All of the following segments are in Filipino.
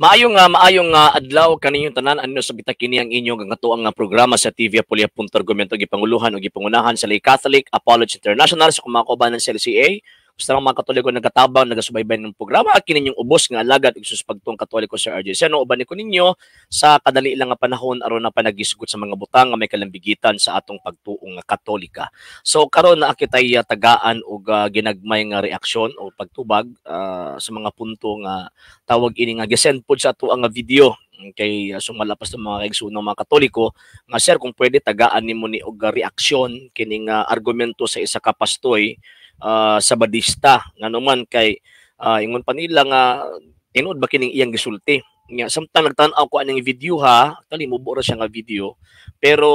Maayong adlaw kaninyong tanan ano sa bitag kini ang inyong ngatuang nga programa sa TV Apulia Punto Argumento gipanguluhan ug gipangunahan sa Lay Catholic Apology International sa kumakoban ng LCA. Gusto lang mga Katoliko nagatabang nagasubaybay ng programa kini ninyong ubos nga alagad ug suspagtong Katoliko Sir RJ. Ano uban ko ninyo sa kadali lang nga panahon aron na panagisgot sa mga butang nga may kalambigitan sa atong pagtuong nga Katolika. So karon na kitay tagaan og ginagmay nga reaksyon o pagtubag sa mga punto nga tawag ini nga gisend pod sa ato ang video kay sumalapas ng mga kaigsoonang mga Katoliko nga sir kung pwede tagaan nimo ni og reaksyon kining argumento sa isa ka pastoy sabadista nga naman kay ingon pa nila nga tinuod ba kining iyang gisulti nya samtang nagtan-aw ko aning video ha actually mubo ra siya nga video pero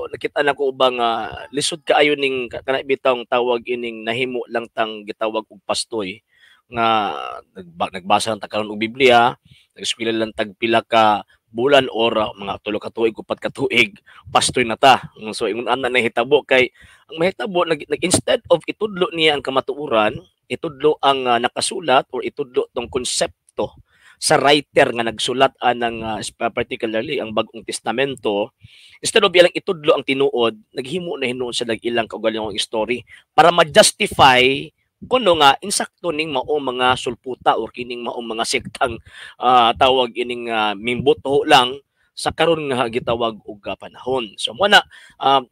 nakita na ko ba nga lisod kaayo ning kana bitawng tawag ining nahimo lang tang gitawag og pastoy nga nagbasa lang karon og Biblia, nag-eskwela lang tag pila ka bulan or mga 3 ka tuig, 4 ka tuig, pastoy na ta. So ingon ana nahitabo kay ang mahitabo instead of itudlo niya ang kamatuoran, itudlo ang nakasulat or itudlo tong konsepto sa writer nga nagsulat anang particularly ang Bagong Testamento, instead of ilang itudlo ang tinuod, naghimo na hinuon sa ilang kaugalingong story para ma-justify kuno nga insakto ning mao mga sulputa or kining mao mga sektang tawag ining mimboto lang sa karon nga gitawag og panahon. So mo na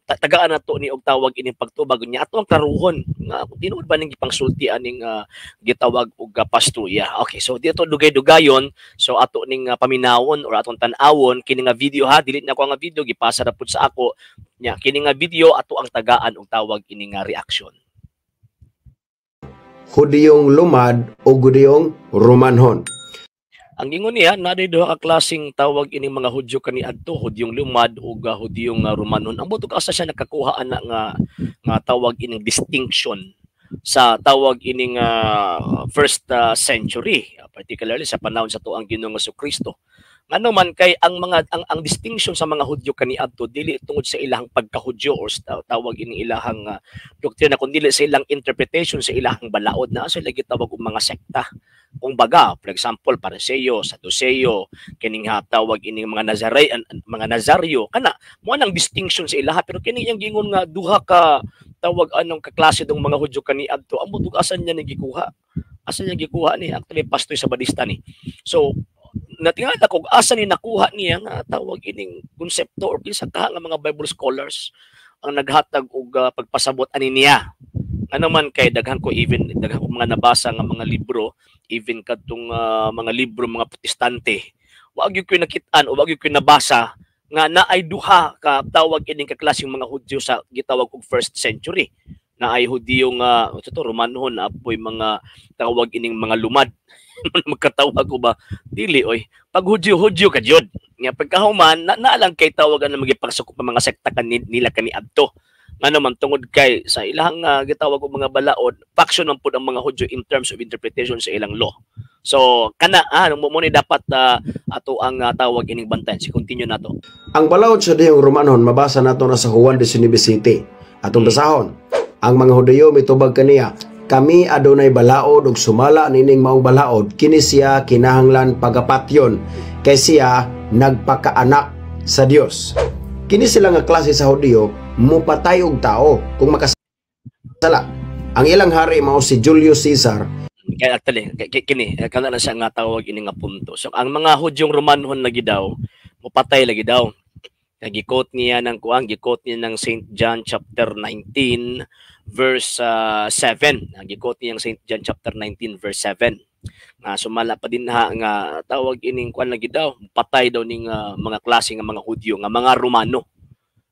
tagaan nato ni og tawag ining pagtubag niya ato ang karuhon nga tinuod ba ning gipangsulti aning gitawag og pastuya. Okay, so dito dugay-dugayon so ato ning paminawon or atong tan-awon kini nga video ha, dili na ko nga video gipasa ra pud sa ako nya kini nga video ato ang tagaan og tawag ini nga reaksyon. Hudiyong lumad o Hudiyong Romanhon. Ang ingon niya, naday duha ka klaseng tawag ining mga Hudyo kaniadto, Hudyong lumad o Hudyong Romanhon. Ang buto asa siya nakakuha ana nga tawag ining distinction sa tawag ining first century, particularly sa panahon sa tuang Ginoong Jesucristo. Ano man kay ang distinction sa mga Hudyo kaniadto dili tungod sa ilahang pagka-Hudyo or tawag ini ilahang doktrina kundi sa ilang interpretation sa ilahang balaod na sila gitawag og mga sekta. Kung baga, for example, Pariseo, Saduceo, kining tawag ini mga Nazaryo kana mo nang distinction sa ilaha pero kini yang gingon nga duha ka tawag anong kaklase dong mga Hudyo kaniadto ang butog asan niya ni gikuha. Asan niya gikuha ni actually pastoy sa Badista ni. So natingala ko asa ni nakuha niya nga tawag ining konsepto or kinsa ka nga mga Bible scholars ang naghatag og pagpasabot ani niya. Ano man kay daghan ko mga nabasa nga mga libro even kadtong mga libro mga protestante wa gyud ko nakit-an o wa gyud ko nabasa nga naay duha ka tawag ining kaklaseng mga Hudyo sa gitawag og first century na ay Hudyo nga Romanhon apoy mga tawag ining mga lumad magkatawag ko ba dili oy pag Hudyo ka jud nga pagkahuman naalang kay tawagan na magipagsukop mga sekta nila kaniadto nga naman tungod kay sa ilang gitawag og mga balaod faction man pud ang mga Hudyo in terms of interpretation sa ilang law. So kana mo ni dapat ato ang tawag ining bantayan si continue nato. Ang balaod sa dihong Romanhon mabasa nato na sa Juan 19:20 atong basahon. Ang mga Hudyo mitubag kaniya kami adunay balaod ug sumala nining maong balaod kini siya kinahanglan pagapatyon kay siya nagpakaanak sa Dios. Kini sila nga klase sa Hudyo mupatay og tao kung makasala. Ang ilang hari mao si Julius Caesar. Kaya actually kini kana na siya nga tawag ini nga punto. So ang mga Hudyong Romanhon lagi daw mupatay lagi daw. Gikot niya ng St. John chapter 19 verse 7. Gikot niya ng St. John chapter 19 verse 7. Sumala pa din nga tawag ining kuan lagi daw patay daw ning mga klase nga mga Hudyo nga mga Romano.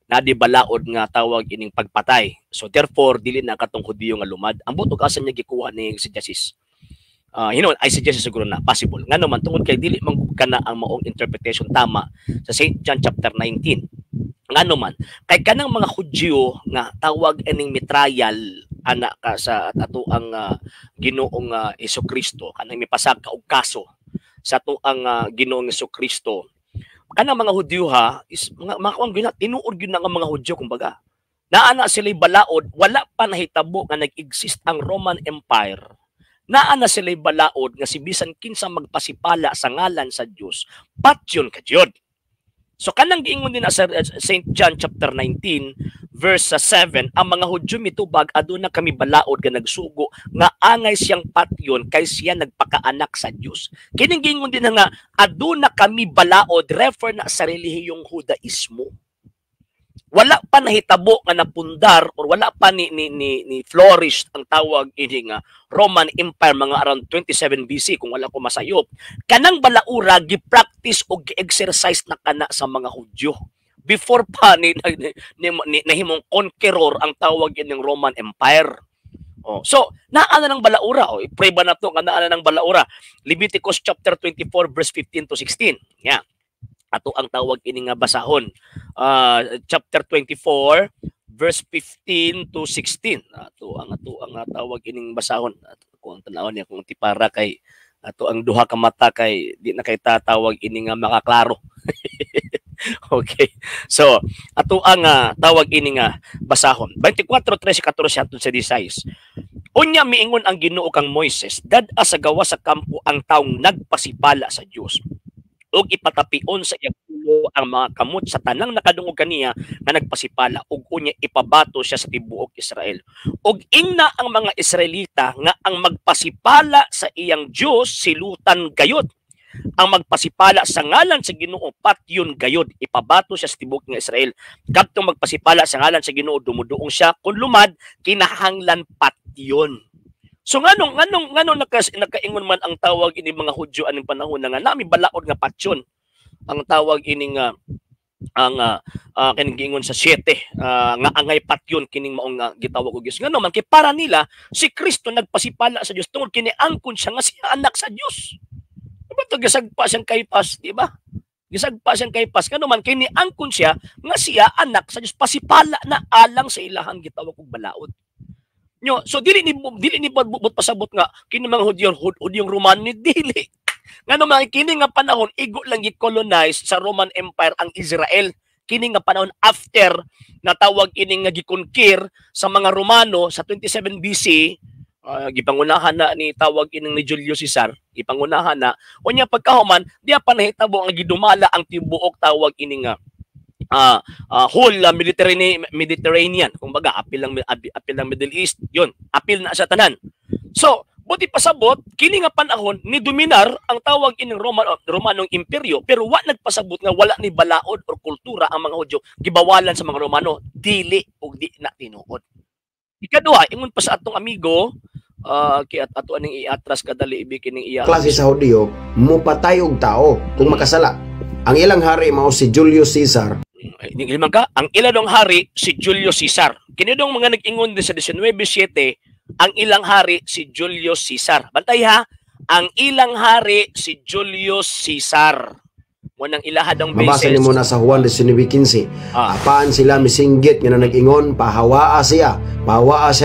Nadi balaod nga tawag ining pagpatay. So therefore dili na katong Hudyo nga lumad. Ang butog asa niya gikuha ni si Jesus. I suggest siguro na possible. Nga naman, tungod kay dili man kana ang maong interpretation tama sa St. John chapter 19. Nga naman, kay kanang mga Hudyo nga tawag ining mitrayal ana ka sa ato ang Ginoong Jesucristo, kanang mipasag ka og kaso sa ato ang Ginoong Jesucristo. Kanang mga Hudyo ha, is mga kuan gyud tinuod gyud nga mga Hudyo kumbaga. Naana sila balaod, wala pa nahitabo nga nag-exist ang Roman Empire naa na sila'y balaod nga si bisan kinsa magpasipala sa ngalan sa Dios patyon kadyod. So kanang giingon din sa St. John chapter 19 verse 7, ang mga Hudyo mitubag aduna kami balaod nga nagsugo nga angay siyang patyon kay siya nagpakaanak sa Dios. Kining giingon din nga aduna kami balaod refer na sa relihiyong Judaismo. Wala pa nahitabo nga napundar or wala pa ni flourish ang tawag ini nga Roman Empire mga around 27 BC kung wala ko masayop. Kanang balaura gi-practice o gi-exercise na kana sa mga Hudyo before pa ni nahimong conqueror ang tawag ining Roman Empire. Oh, so naana ng balaura o pray ba nato nga naana ng balaura. Leviticus chapter 24 verse 15 to 16. Yeah. Ato ang tawag ini nga basahon. Chapter 24 verse 15 to 16. Ato ang tawag ining basahon. Ato ko ang tanawon niya kung tipara kay ato ang duha ka mata kay di na kay tatawag ini nga makaklaro. Okay. So, ato ang tawag ini nga basahon. 24:13-14 sa 16. Unya miingon ang Ginoo kang Moises, dad-a sa gawa sa kampo ang taong nagpasipala sa Dios. Og ipatapion sa iyang ulo ang mga kamot sa tanang nakadungog kaniya nga nagpasipala ug unya ipabato siya sa tibuok Israel. Og ingna ang mga Israelita nga ang magpasipala sa iyang Dios silutan gayod. Ang magpasipala sa ngalan sa Ginoo patyon gayod, ipabato siya sa tibuok ng Israel. Kadtong magpasipala sa ngalan sa Ginoo dumuduong siya kun lumad kinahanglan patyon. So nganong nakaingon man ang tawag ini mga Hudyo aning panahon nga nami balaod nga patyon. Ang tawag ini nga kining giingon sa 7 nga angay patyon kining maong gitawag og Dios. Ngano man kay para nila si Kristo nagpasipala sa Dios tungod kini angkon siya nga siya anak sa Dios. Diba to gisagpa siyang Kaypas, di ba? Gisagpa siyang Kaypas kano man kini angkon siya nga siya anak sa Dios pasipala na alang sa ilahang gitawag og balaod. Nyo, so dili ni but pasabot nga kini mga Hudyong Romano ni dili. Ngano man kini nga panahon igo lang gi-colonize sa Roman Empire ang Israel. Kini nga panahon after natawag ini nga gi-conquer sa mga Romano sa 27 BC, gipangunahan na ni tawag ining ni Julio Cesar, gipangunahan na unya pagkahuman diya pa nahitabo nga gidumala ang tibuok tawag ini nga whole Mediterranean, kumbaga apil ng Middle East, yun, apil na sa tanan. So, buti pasabot, kini nga panahon ni dominar ang tawag ining Romanong imperyo, pero wa nagpasabot nga wala ni balaod or kultura ang mga Hudyo gibawalan sa mga Romano, dili ug di na tinuod. Ikaduha, ingon pa sa atong amigo, kay ato aning iatras kadali ibikin ning iya. Klase sa Hudyo, mupatay og tao kung makasala. Ang ilang hari mao si Julius Caesar. Ang ilang hari si Julius Caesar. Kinidong mga nag-ingon din sa 19:7, ang ilang hari si Julius Caesar. Bantay ha, ang ilang hari si Julius Caesar. Munang ilahadong basis. Mabasa ni mo na sa Juan 19:15. Apaan sila misinggit nga nag-ingon, pahawaa siya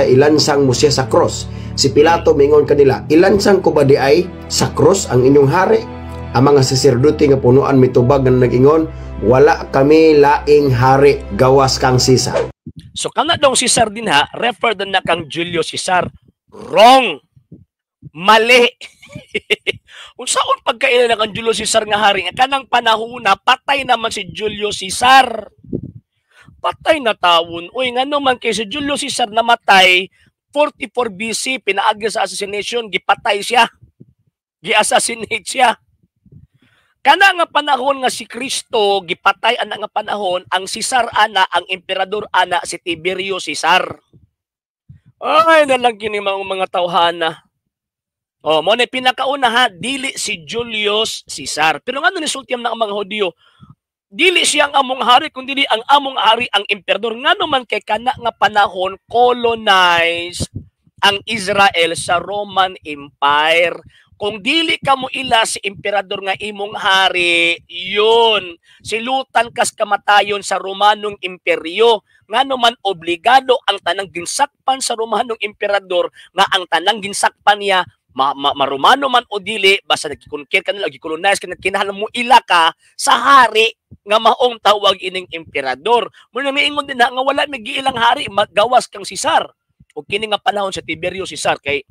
ilansang mo siya sa cross. Si Pilato mingon kanila, ilansang ko ba di ay sa cross ang inyong hari? Ang mga saserdote nga punuan mitubag nga nag-ingon, wala kami laing hari, gawas kang Caesar. So kana dong Caesar din ha, refer din na kang Julius Caesar. Wrong. Mali. Unsaon pagkailan na kang Julius Caesar nga hari? Kanang panahon na patay naman si Julius Caesar. Patay na tawon. Uy, ngano man kay si Julius Caesar namatay 44 BC, pinaagi sa assassination, gipatay siya. Gi-assassinate siya. Kana nga panahon nga si Kristo gipatay ana nga panahon ang Caesar ana ang emperador ana si Tiberio Caesar. Ay nalang kini mga tawhana. Oh, mo na pinakauna ha, dili si Julius Caesar. Pero ngano ni sultiam na ang mga Hudyo? Dili siya ang among hari kundi ang among hari ang emperador. Ngano man kay kana nga panahon colonized ang Israel sa Roman Empire. Kung dili ka mo ila si emperador nga imong hari, yun, silutan kas kamatayon sa Romanong imperyo. Ngano man obligado ang tanang ginsakpan sa Romanong emperador nga ang tanang ginsakpan niya, maromano man o dili, basta nagkikonquer ka nila, gikolonize ka, kinahanglan mo ila ka sa hari nga maong tawag ining emperador. Muna miingon din na nga wala may giilang hari, gawas kang Caesar. O kini nga panahon sa Tiberio Caesar kay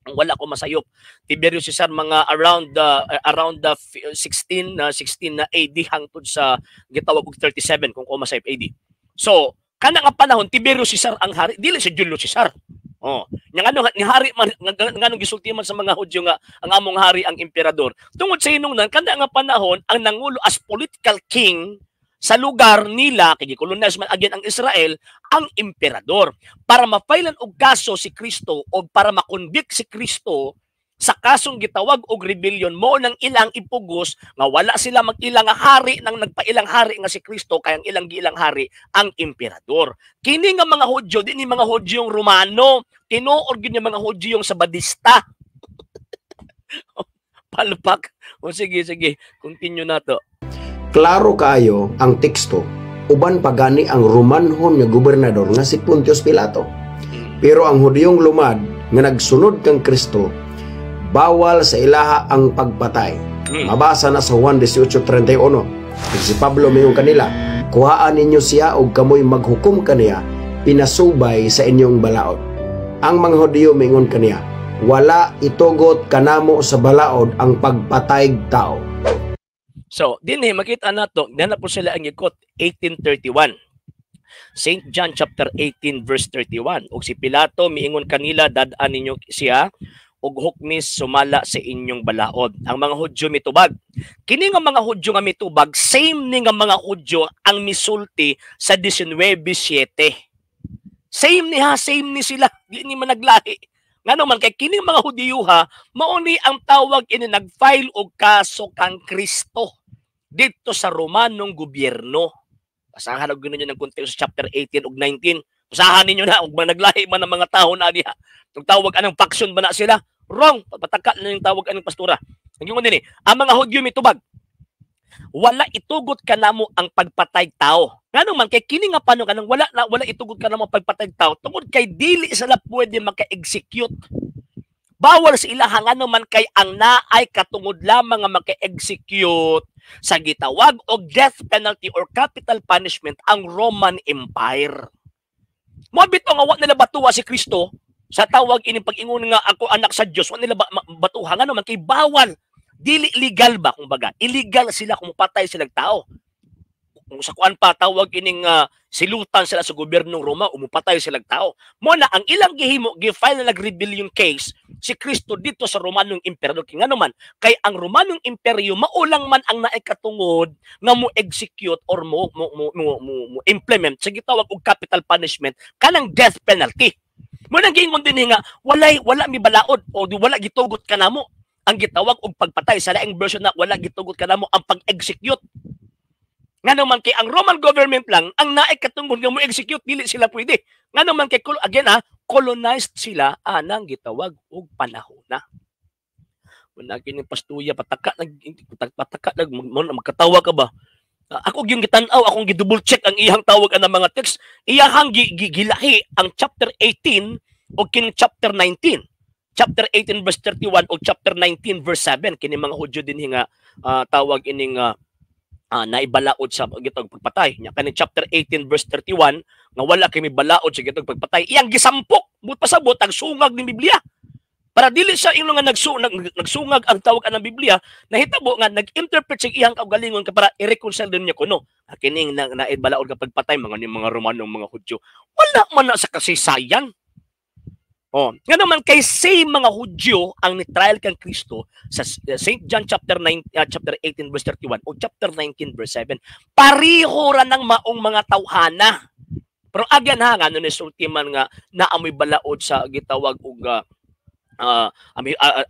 ang wala ko masayop. Tiberius Caesar mga around the 16 na AD hangtod sa gitawag og 37 kung ko masayop AD. So kana nga panahon Tiberius Caesar ang hari, dili si Julius Caesar. Oh, nya ngano ni hari man ngano gisulti man sa mga Hudyo nga ang among hari ang emperador. Tungod sa hinungdan kada nga panahon ang nangulo as political king sa lugar nila kay gikolonize man again ang Israel ang emperador para mapailan og kaso si Kristo o para makonvict si Kristo sa kasong gitawag og rebellion mo nang ilang ipugos nga wala sila mag-ilang hari nang nagpailang hari nga si Kristo kay ang ilang giilang hari ang emperador. Kini nga mga Hudyo dinhi mga Hudyong Romano, tinuod gyud mga Hudyong Sabadista. Palpak. O sige, continue na to. Klaro kaayo ang teksto, uban pagani ang Romanhon nga gobernador nga si Pontius Pilato. Pero ang Hudyong lumad nga nagsunod kang Kristo, bawal sa ilaha ang pagpatay. Mabasa na sa Juan 18:31. Si Pablo mayong kanila, kuhaan ninyo siya o kamoy maghukom kaniya, pinasubay sa inyong balaod. Ang mga Hudyo mingon kaniya, wala itugot kanamo sa balaod ang pagpatay tao. So, dinhi makita nato, na po sila ang ikot 1831. St. John chapter 18 verse 31. Og si Pilato miingon kanila dad-an ninyo siya og hukmis sumala sa inyong balaod. Ang mga Hudyo mitubag. Kini nga mga Hudyo nga mitubag, same ni nga mga Hudyo ang misulti sa 19:7. Same ni sila, di ni man naglahi. Ngano man kay kini mga Hudyo ha, mao ni ang tawag ini nag-file og kaso kang Kristo dito sa Romanong gobyerno. Basahan og ninyo ng konteksto sa chapter 18 ug 19. Basahan ninyo na ug naglahi man ang mga tawo na diha. Ug tawag anang faction ba na sila? Wrong. Pataka na yung tawag anang pastora. Ngayon din ang mga Hudyo mitubag. Wala itugot kanamo ang pagpatay tao. Ngano man kay kini nga pano kanang wala itugot kanamo ang pagpatay tao tungod kay dili sila pwede maka-execute. Bawal sa ilaha ngano man kay ang naay katungod lamang nga maka-execute sa gitawag og death penalty or capital punishment ang Roman Empire. Mo bitaw nga wa nila batuwa si Kristo sa tawag ini pag-ingon nga ako anak sa Dios, wa nila batuha ngano man kay bawal. Dili legal ba kumbaga? Illegal sila kung patay sila tao. Kung sa kuan pa tawag ining silutan sila sa gobyernong Roma, umupatay sila tao. Mo na ang ilang gihimo gi-file na nag-rebellion case si Kristo dito sa Romanong Imperyo. Kaya nga naman, kay ang Romanong Imperyo maulang man ang naikatungod nga mo execute or mo implement sa gitawag og capital punishment kanang death penalty. Mo nang giingon din nga wala mi balaod o wala gitugot kanamo ang gitawag og pagpatay sa laing version na wala gitugot kanamo ang pag-execute. Nga naman kay ang Roman government lang ang naikatungod nga mo execute dili sila pwede. Nga naman kay again colonized sila anang gitawag og panahona. Wala kini pastuya pataka nag magkatawa ka ba? Ako yung gitan-aw, akong gi-double check ang iyang tawag ang mga text. Iyang gilahi ang chapter 18 o kin chapter 19. Chapter 18 verse 31 o chapter 19 verse 7 kini mga Hudyo din nga tawag ining naibalaod sa gitog pagpatay. Nya kaning chapter 18 verse 31 nga wala kay balaod sa gitog pagpatay. Iyang gisampok but pasabot ang sungag ni Biblia. Para dili siya ino nga nagsungag ang tawag ang Biblia, nahitabo nga nag-interpret sa iyang kaugalingon ka para i-reconcile din niya kuno. Kining naibalaod ka pagpatay mga Romanong mga Hudyo. Wala man na sa kasaysayan. Oh, nga naman kay say mga Hudyo ang ni-trial kang Kristo sa St. John chapter 18 verse 31 o chapter 19 verse 7. Pareho ra ng maong mga tawhana. Pero again ha nga no ni sultiman nga naamoy balaod sa gitawag og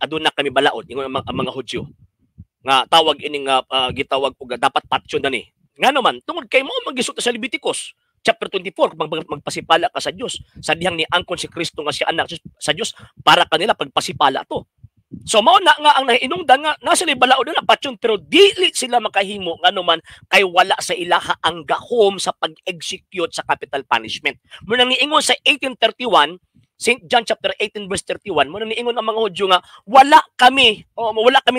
aduna kami balaod ingon ang mga Hudyo. Nga tawag ini nga gitawag og dapat patyon na ni. Nga naman tungod kay mo magisot sa Leviticus chapter 24, magpasipala ka sa Diyos. Sa dihang ni angkon si Kristo nga siya anak sa Diyos, para kanila pagpasipala to. So mao na nga ang nahinungdan nga nasa balaod na patyon pero dili sila makahimo nganuman kay wala sa ilaha ang gahom sa pag-execute sa capital punishment. Muna niingon sa 1831 St. John chapter 18 verse 31 muna niingon ang mga Hudyo nga wala kami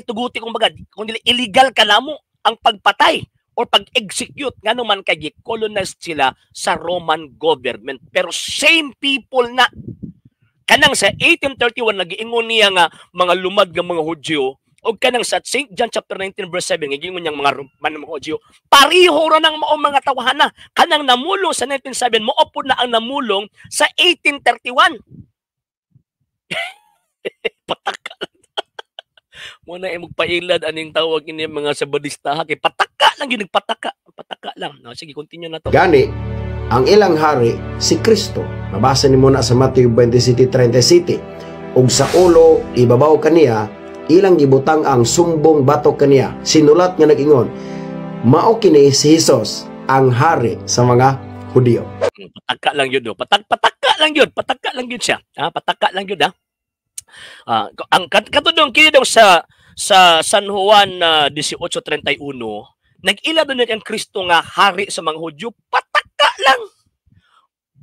tuguti kumbaga kundi illegal kanamo ang pagpatay or pag-execute nga naman kay colonized sila sa Roman government pero same people na Kanang sa 1831 nagiingon niya nga mga lumad nga mga Hudyo, o kanang sa St. John chapter 19 verse 7 gigingon niyang mga mga Hudyo, pareho ra nang mao mga tawhana. Kanang namulong sa 1907 mao pud na ang namulong sa 1831. Pataka. Muna ay magpailad aning tawag ini mga sabadista kay pataka lang gyud pataka lang. No, sige, continue na to. Gani ang ilang hari si Kristo. Mabasa nimo na sa Matthew 27:37. Ug sa ulo ibabaw kaniya ilang gibutang ang sumbong batok kaniya. Sinulat nga nag-ingon, mao kini si Jesus ang hari sa mga Hudyo. Pataka lang yun, pataka lang yun siya. Pataka lang yun, ang katudong kini daw sa San Juan 18:31, nag-ila doon ang Kristo nga hari sa mga Hudyo. Pataka lang.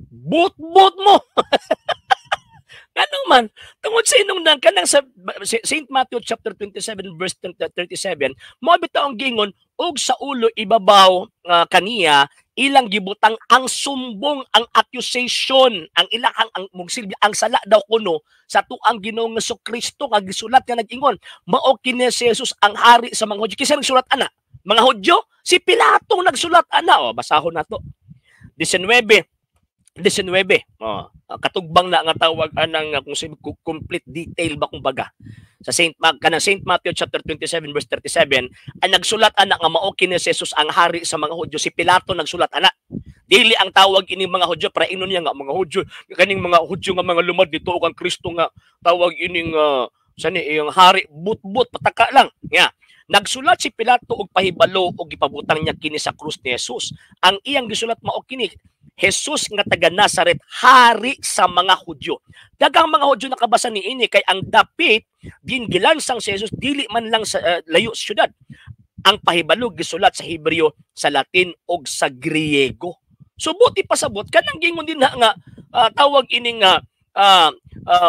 But mo. Ano man, tungod sa inong nang kanang sa St. Matthew chapter 27 verse 37, mo bitaw ang gingon, og sa ulo ibabaw kaniya ilang gibutang ang sumbong, ang accusation, ang ilahang ang mugsilbi ang sala daw kuno sa tuang Ginoong Kristo nga gisulat nga nag-ingon, mao kini si Jesus ang hari sa mga Hudyo. Kinsa nagsulat ana? Mga Hudyo? Si Pilato nagsulat ana. O basahon nato. 19. Katugbang na nga tawag anang kung complete detail ba kumbaga sa St. Matthew chapter 27 verse 37 ang nagsulat ana nga mao kini si Jesus ang hari sa mga Hudyo. Si Pilato nagsulat ana. Dili ang tawag ini mga Hudyo para inon niya nga mga Hudyo kaning mga Hudyo nga mga lumad dito ug ang Kristo nga tawag ining sani yung hari but pataka lang. Yeah. Nagsulat si Pilato og pahibalo og gipabutang niya kini sa krus ni Jesus. Ang iyang gisulat mao kini Jesus nga taga Nazaret, hari sa mga Hudyo. Dagang mga Hudyo nakabasa ni ini kay ang dapit gingilansang si Jesus dili man lang sa layo sa syudad. Ang pahibalo gisulat sa Hebreo, sa Latin ug sa Griego. So buti pasabot kanang gingon din nga tawag ini nga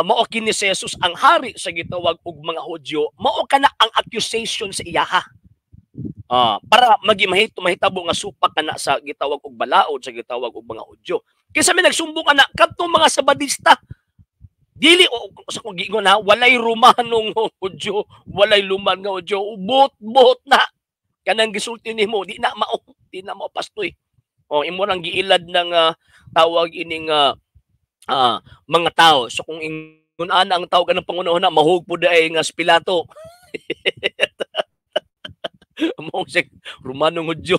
mao kini si Jesus ang hari sa gitawag og mga Hudyo. Mao kana ang accusation sa iyaha. Para mahitabo nga supak kana sa gitawag og balaod sa gitawag og mga Hudyo. Kinsa may nagsumbong ana kadtong mga sabadista. Dili sa kung giingon na walay Romanong Hudyo, walay luman nga Hudyo, bot na. Kanang gisulti nimo di na mao pastoy. Imo rang giilad ng tawag ining mga tao. So kung ingon ana ang tawag ng Pangunaon na mahug pud ay nga si Pilato. Among si Romanong Hudyo.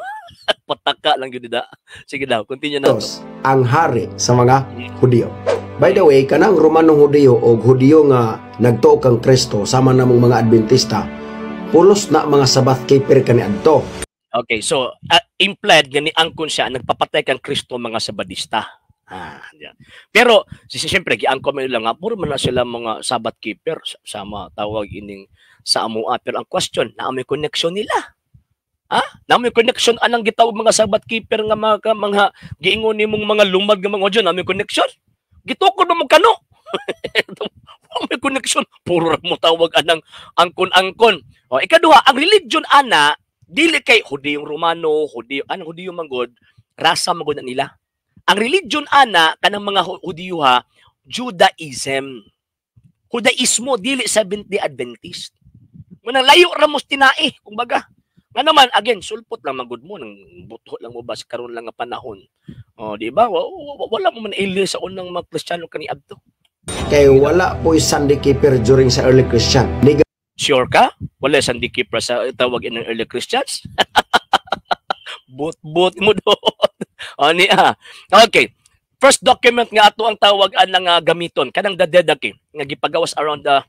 Pataka lang yun da. Sige daw, continue na to. Ang hari sa mga Hudyo. By the way, kanang Romanong Hudyo o Hudyo nga nagtuo kang Kristo sama namong mga Adventista, pulos na mga Sabbath keeper kani adto. Okay, so implied gani angkon siya nagpapatay kang Kristo mga Sabadista. Yeah. Pero siyempre giangkon man lang nga puro man na sila mga Sabbath keeper sama tawag ining sa amua. Pero ang question, na may connection nila. Na may connection anang gitawag mga Sabbath keeper nga mga giingon nimong mga lumad nga mga Hudyo, na may connection. Gitukod mo kano. May connection. Puro mo tawag anang angkon-angkon. Ikaduha, ang religion ana dili kay Hudyo Romano, Hudyo manggod, rasa manggod na nila. Ang religion ana kanang mga Hudyo Judaism. Judaismo dili Seventh-day Adventist. Manang layo ra mo tinai, kumbaga. Nga naman again, sulpot lang magud mo nang buto lang mo ba sa karon lang nga panahon. Di ba? Wala mo man ili sa unang mga Kristiyano kani adto. Kay wala po Sunday keeper during sa early Christian. Sure ka? Wala Sunday keeper sa tawag in early Christians? But mo doon. Okay. First document nga ato ang tawag ang gamiton kanang Didache nga gipagawas around the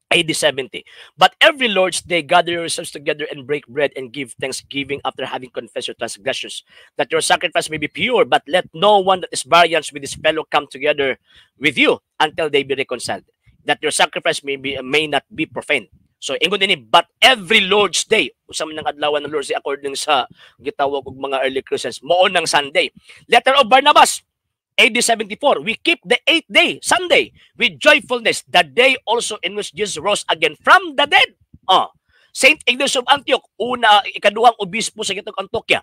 AD 70. But every Lord's Day, gather yourselves together and break bread and give thanksgiving after having confessed your transgressions, that your sacrifice may be pure, but let no one that is variance with his fellow come together with you until they be reconciled, that your sacrifice may not be profane. So, ingon din but every Lord's Day, usam ng adlawan ng Lord's Day according sa gitawag og mga early Christians, mao ng Sunday. Letter of Barnabas, AD 74, we keep the 8th day, Sunday, with joyfulness, the day also in which Jesus rose again from the dead. Saint Ignatius of Antioch, ikaduhang obispo sa gitong Antioquia.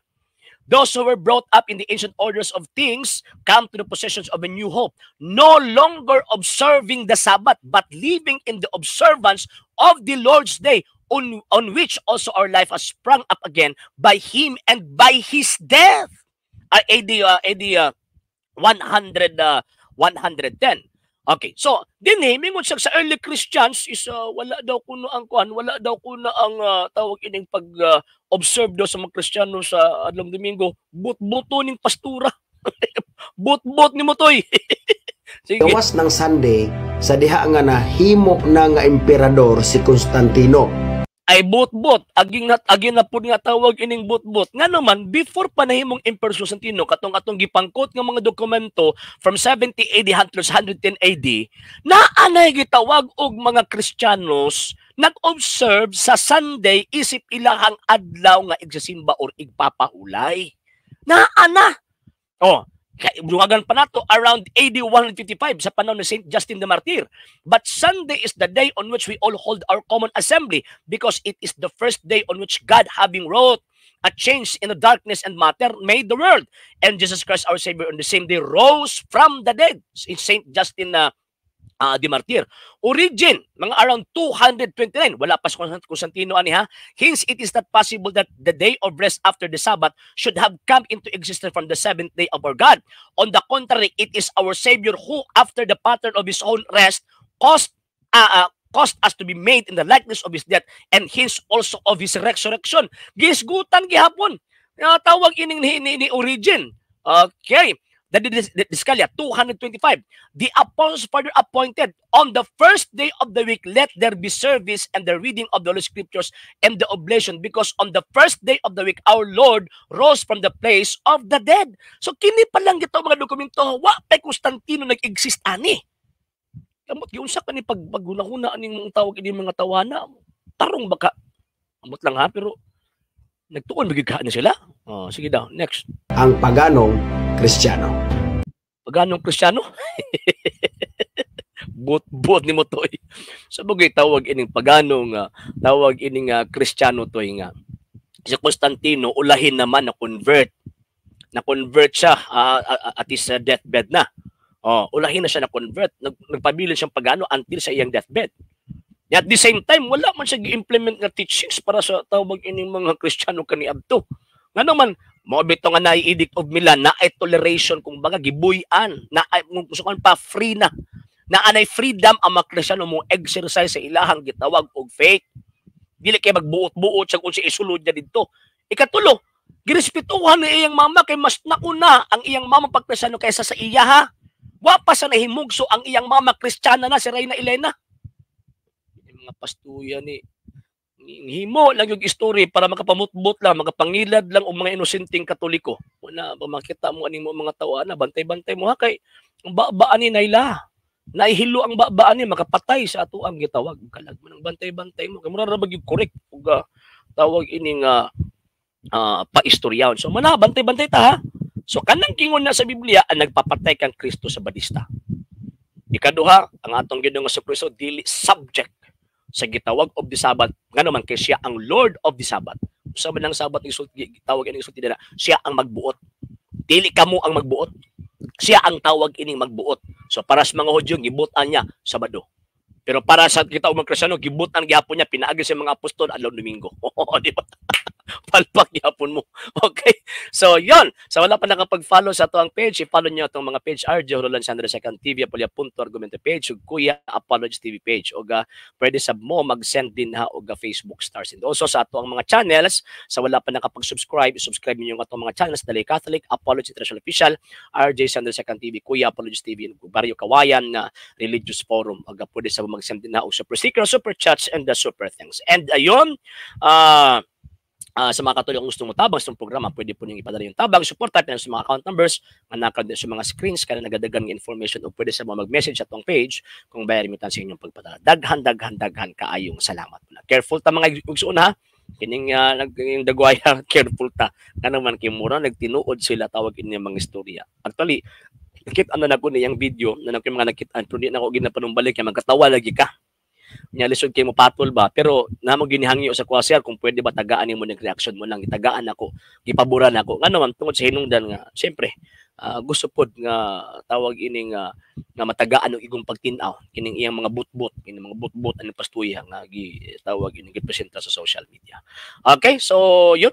Those who were brought up in the ancient orders of things come to the possessions of a new hope, no longer observing the Sabbath, but living in the observance of the Lord's day, on which also our life has sprung up again by Him and by His death. AD 110. Okay, so dinhi mingon sa early Christians is wala daw kuno ang kuan, wala daw kuno ang tawag ining pag observe daw sa mga Kristiyano sa adlong Domingo, but-buto ning pastura. But-but ni motoy. Sige. Gawas ng Sunday sa diha nga nahimo na nga emperador si Constantino. Ay but-but, aging na pud nga tawag ining but-but. Nga naman, before panahimong Emperor Constantino, katong atong gipangkot nga mga dokumento from 70 AD hangtod 110 AD, na anay gitawag og mga Kristiyanos nag-observe sa Sunday isip ilahang adlaw nga igsisimba or igpapahulay. Na ana. Oh, dungagan pa nato around AD 155 sa panahon ni Saint Justin the Martyr. But Sunday is the day on which we all hold our common assembly because it is the first day on which God, having wrought a change in the darkness and matter, made the world. And Jesus Christ our Savior on the same day rose from the dead. In Saint Justin de Martyr. Origin, mga around 229. Wala pa sa Constantino ani ha. Hence, it is not possible that the day of rest after the Sabbath should have come into existence from the seventh day of our God. On the contrary, it is our Savior who, after the pattern of His own rest, caused us to be made in the likeness of His death, and hence also of His resurrection. Gisgutan gihapon. Tawag ining ni origin. Okay. The Discalia 225. The apostles further appointed on the first day of the week, let there be service and the reading of the Holy Scriptures and the oblation, because on the first day of the week our Lord rose from the place of the dead. So kini pa lang gito mga dokumento, wa pa Constantino nag-exist ani. Kamot giunsa ka ni paggunahuna aning tawag ini mga tawana. Tarong baka amot lang ha, pero nagtuon magigkaan na sila. Oh, sige daw, next. Ang paganong Kristiyano. Paganong Kristiyano? But ni mo toy. Sa bagay tawag ining paganong tawag ining Kristiyano toy nga. Si Constantino ulahin naman na convert. Na-convert siya at his deathbed na. Oh, ulahin na siya na-convert. Nagpabilin siyang pagano until sa iyang deathbed. At the same time, wala man siya gi-implement nga teachings para sa tawag ining mga Kristiyano kaniadto. Nga naman, mabito nga na Edict of Milan, na ay toleration, kung baga, gibuyan, na ay, kung gusto pa, free na anay freedom ang mga Kristiyano mo exercise sa ilahang gitawag og faith. Dili kay magbuot-buot siya kung si isulod niya dito. Ikatulo, girespetuhan ni iyang mama kay mas nauna ang iyang mama pag Kristiyano kaysa sa iya ha. Wa pa sa nahimugso ang iyang mama Kristiyana na si Reyna Elena. Yung mga pastuya ni himo lang yung story para makapamutbot lang, makapangilad lang og mga inosenteng Katoliko. Wala ba makita mo aning mga tawa na bantay-bantay mo ha kay ang babaan ni Naila. Naihilo ang babaan ni makapatay sa ato ang gitawag kalag mo ng bantay-bantay mo. Kay mura ra bag correct ug tawag ining paistoryaon. So mana bantay-bantay ta ha. So kanang kingon na sa Biblia ang nagpapatay kang Kristo sa badista. Ikaduha, ang atong Ginoong Jesucristo dili subject sa gitawag of the Sabbath, nga naman kay siya ang Lord of the Sabbath. Usa man ang Sabbath gitawag ining sulti na siya ang magbuot. Dili kamo ang magbuot. Siya ang tawag ining magbuot. So para sa mga Hudyo gibutan niya Sabado. Pero para sa gitawag mga Kristiyano gibutan gyapon niya pinaagi sa mga apostol adlaw Domingo. Di ba? Palpak yapon mo. Okay? So, yon. So, wala pa nakapag-follow sa ito ang page. I-follow nyo itong mga page. RJ Roland Sandra Second TV, Apolia.argumento page, o Kuya Apologies TV page. O pwede sa mo mag-send din ha o Facebook stars. And also sa ito ang mga channels. Sa wala pa nakapag-subscribe, subscribe nyo yung itong mga channels. Dali Catholic, Apologies International Official, RJ Sandra Second TV, Kuya Apologies TV, Barrio Kawayan na Religious Forum. O pwede sa mag-send din ha o super sticker, super chats, and the super thanks. And ayun, sa mga Katolik kung gusto mo tabang sa programa, pwede po niyong ipadala yung tabang. Support type na sa mga account numbers, manakad din sa mga screens, kaya nagadagan ng information o pwede sa mga mag-message sa itong page kung bayarimitan sa inyong pagpadala. Daghan kaayong salamat. Careful ta mga igsuon ha. Kining dagwaya, careful ta. Nga naman kimura, nagtinuod sila tawag inyong mga istorya. Actually, nakita na ko niyang video na mga nakita, pero di na ako ginapanumbalik, kaya magkatawa lagi ka. nya lisod kay mo patol ba, pero namo ginihangyo sa kuha sir kung pwede ba tagaan nimo ning reaction mo lang, itagaan ako, gipaboran ako. Ngano man tungod sa hinungdan nga, syempre gusto pod nga tawag ining nga matagaan ang igong pagtin-aw kining iyang mga butbot, kining mga butbot ani pastuya nga tawag ini gipresenta sa social media. Okay, so yun.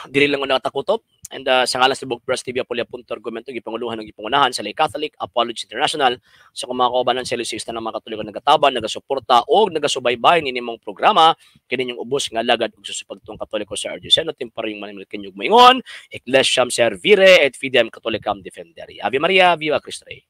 Dili lang ko nakatakutop. And sa ngalan sa Bug Press TV Apolia.argumento gipanguluhan ng gipangunahan sa Lay Catholic Apology International sa mga kaubanan sa Elisista ng mga Katoliko nagataban, nagasuporta o nagasubaybay ni nimong programa kini yung ubos nga lagad ug susupagtong Katoliko sa Ardioceno temparing manimil kanyog maingon Ecclesiam Servire et Fidem Catholicam Defendere. Ave Maria, Viva Cristo Rey.